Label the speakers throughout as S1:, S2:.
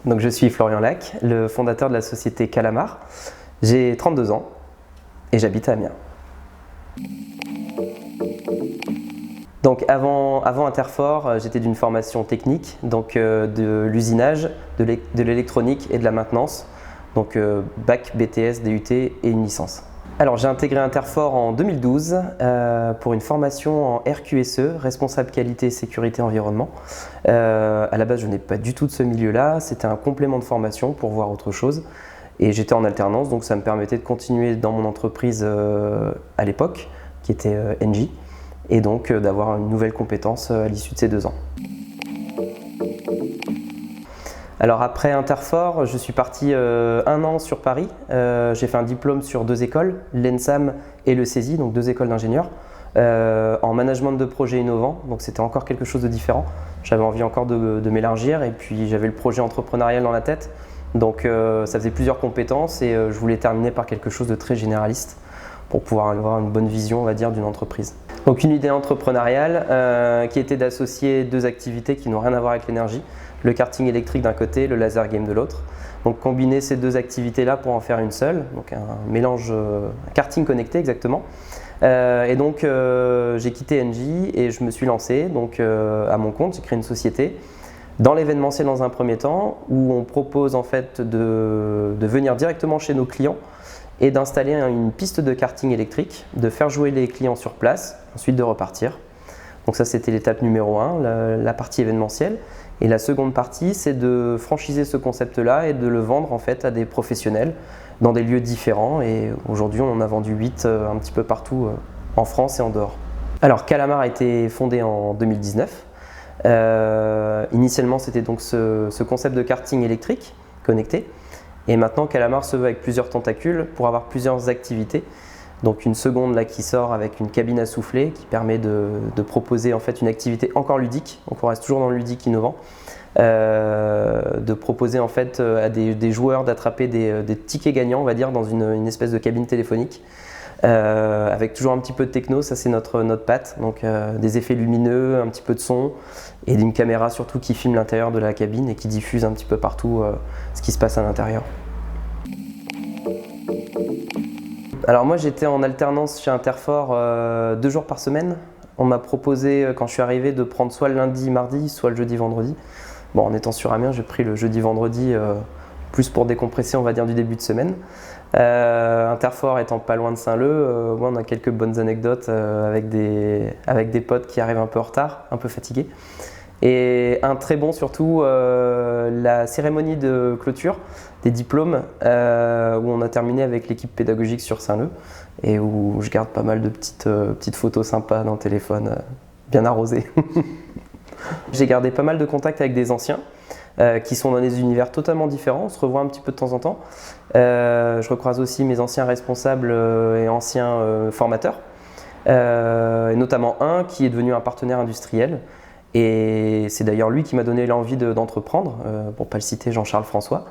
S1: Donc je suis Florian Lac, le fondateur de la société Calamar. J'ai 32 ans et j'habite à Amiens. Donc avant Interfor, j'étais d'une formation technique, donc de l'usinage, de l'électronique et de la maintenance. Donc bac, BTS, DUT et une licence. Alors j'ai intégré Interfor en 2012 pour une formation en RQSE, responsable qualité, sécurité, environnement. À la base je n'ai pas du tout de ce milieu-là, c'était un complément de formation pour voir autre chose. Et j'étais en alternance, donc ça me permettait de continuer dans mon entreprise à l'époque, qui était Engie, et donc d'avoir une nouvelle compétence à l'issue de ces 2 ans. Alors après Interfor, je suis parti 1 an sur Paris. J'ai fait un diplôme sur 2 écoles, l'ENSAM et le CESI, donc 2 écoles d'ingénieurs, en management de projets innovants. Donc c'était encore quelque chose de différent. J'avais envie encore de m'élargir et puis j'avais le projet entrepreneurial dans la tête. Donc ça faisait plusieurs compétences et je voulais terminer par quelque chose de très généraliste pour pouvoir avoir une bonne vision, on va dire, d'une entreprise. Donc une idée entrepreneuriale qui était d'associer 2 activités qui n'ont rien à voir avec l'énergie. Le karting électrique d'un côté, le laser game de l'autre. Donc combiner ces 2 activités-là pour en faire une seule, donc un mélange, un karting connecté exactement. Et donc j'ai quitté Engie et je me suis lancé donc, à mon compte, j'ai créé une société dans l'événementiel dans un premier temps où on propose en fait de venir directement chez nos clients et d'installer une piste de karting électrique, de faire jouer les clients sur place, ensuite de repartir. Donc ça c'était l'étape numéro 1, la partie événementielle. Et la seconde partie, c'est de franchiser ce concept-là et de le vendre en fait à des professionnels dans des lieux différents. Et aujourd'hui, on en a vendu 8 un petit peu partout en France et en dehors. Alors, Calamar a été fondé en 2019. Initialement, c'était donc ce concept de karting électrique connecté. Et maintenant, Calamar se veut avec plusieurs tentacules pour avoir plusieurs activités. Donc une seconde là qui sort avec une cabine à souffler qui permet de proposer en fait une activité encore ludique, donc on reste toujours dans le ludique innovant, de proposer en fait à des joueurs d'attraper des tickets gagnants, on va dire, dans une espèce de cabine téléphonique, avec toujours un petit peu de techno, ça c'est notre patte, donc des effets lumineux, un petit peu de son et une caméra surtout qui filme l'intérieur de la cabine et qui diffuse un petit peu partout ce qui se passe à l'intérieur. Alors moi j'étais en alternance chez Interfor 2 jours par semaine. On m'a proposé quand je suis arrivé de prendre soit le lundi, mardi, soit le jeudi, vendredi. Bon, en étant sur Amiens, j'ai pris le jeudi, vendredi, plus pour décompresser on va dire du début de semaine. Interfor étant pas loin de Saint-Leu, on a quelques bonnes anecdotes avec des potes qui arrivent un peu en retard, un peu fatigués. Et un très bon surtout, la cérémonie de clôture des diplômes où on a terminé avec l'équipe pédagogique sur Saint-Leu et où je garde pas mal de petites photos sympas dans le téléphone, bien arrosées. J'ai gardé pas mal de contacts avec des anciens qui sont dans des univers totalement différents, on se revoit un petit peu de temps en temps. Je recroise aussi mes anciens responsables et anciens formateurs, et notamment un qui est devenu un partenaire industriel. Et c'est d'ailleurs lui qui m'a donné l'envie d'entreprendre, pour ne pas le citer, Jean-Charles François.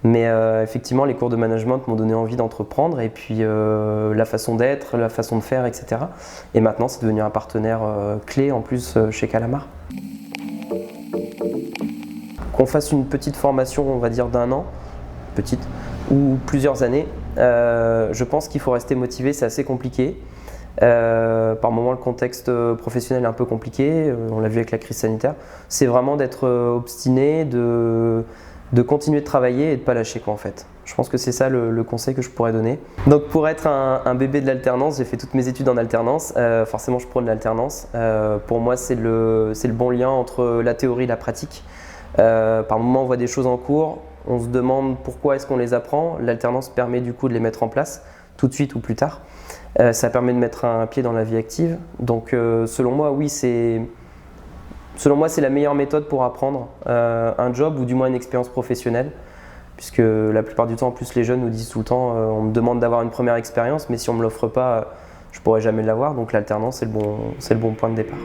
S1: Mais effectivement, les cours de management m'ont donné envie d'entreprendre et puis la façon d'être, la façon de faire, etc. Et maintenant, c'est devenu un partenaire clé en plus chez Calamar. Qu'on fasse une petite formation, on va dire d'1 an, petite, ou plusieurs années, je pense qu'il faut rester motivé, c'est assez compliqué. Par moments le contexte professionnel est un peu compliqué, on l'a vu avec la crise sanitaire. C'est vraiment d'être obstiné, de continuer de travailler et de ne pas lâcher quoi en fait. Je pense que c'est ça le conseil que je pourrais donner. Donc pour être un bébé de l'alternance, j'ai fait toutes mes études en alternance, forcément je prône l'alternance. Pour moi c'est le bon lien entre la théorie et la pratique. Par moments on voit des choses en cours, on se demande pourquoi est-ce qu'on les apprend. L'alternance permet du coup de les mettre en place tout de suite ou plus tard. Ça permet de mettre un pied dans la vie active. Donc selon moi, oui, c'est la meilleure méthode pour apprendre un job ou du moins une expérience professionnelle. Puisque la plupart du temps, en plus, les jeunes nous disent tout le temps on me demande d'avoir une première expérience, mais si on ne me l'offre pas, je ne pourrai jamais l'avoir. Donc l'alternance, c'est le bon point de départ.